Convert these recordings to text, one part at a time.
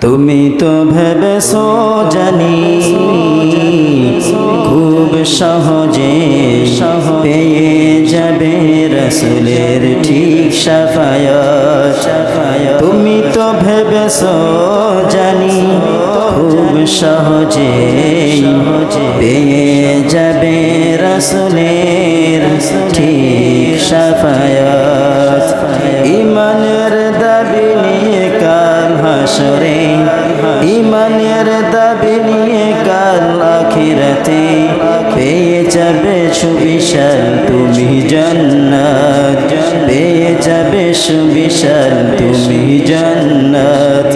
তুমি তো ভেবেছো জানি খুব সহজে পেয়ে যাবে রাসূলের ঠিক শাফায়াত। তুমি তো ভেবেছো জানি খুব সহজে পেয়ে যাবে রাসূলের ঠিক শাফায়াত। ঈমানের দাবি নিয়ে কাল হাসরে, ঈমানের দাবি নিয়ে কাল আখিরাতে পেয়ে যাবে সুবিশাল তুমি জান্নাত, পেয়ে যাবে সুবিশাল তুমি জান্নাত।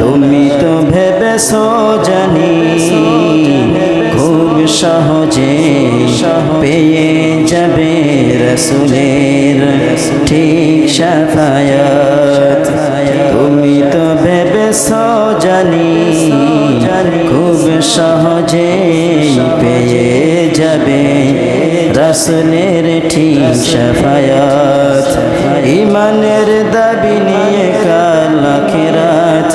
তুমি তো ভেবেছো জানি খুব সহজে পেয়ে যাবে রাসূলের ঠিক শাফায়াত। তুমি তো ভেবেছো জানি খুব সহজে পেয়ে যাবে রাসূলের ঠিক শাফায়াত। ঈমানের দাবি নিয়ে কাল আখিরাত,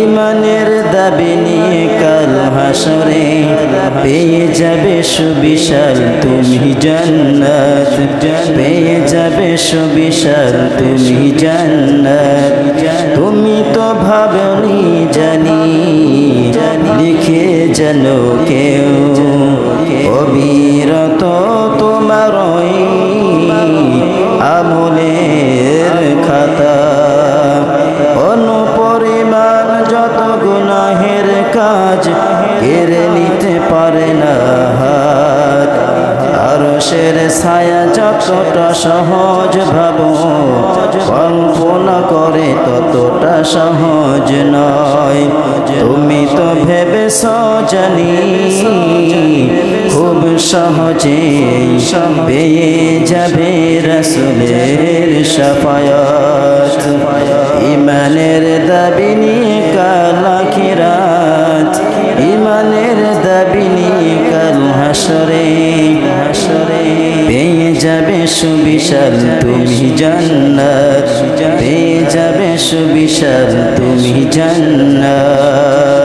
ঈমানের দাবি নিয়ে কাল হাসরে পেয়ে যাবে সুবিশাল তুমি জান্নাত, পেয়ে যাবে সুবিশাল তুমি জান্নাত। তুমি তো ভাবনি জানি লিখে যেন কেউ অবিরত তোমার আমলের খাতা, অনুপরিমাণ যত গুনাহের কাজ কেড়ে নিতে পারে না হাত। আরশের ছায়া যতটা সহজ ভাবো কল্পনা করে ততটা সহজ নয়। তুমি তো ভেবেছো জানি খুব সহজে পেয়ে যাবে রাসূলের শাফায়াত। ঈমানের দাবি নিয়ে কাল আখিরাত, ঈমানের দাবি নিয়ে কাল হাসরে পেয়ে যাবে সুবিশাল তুমি জান্নাত, পেয়ে যাবে সুবিশাল তুমি জান্নাত।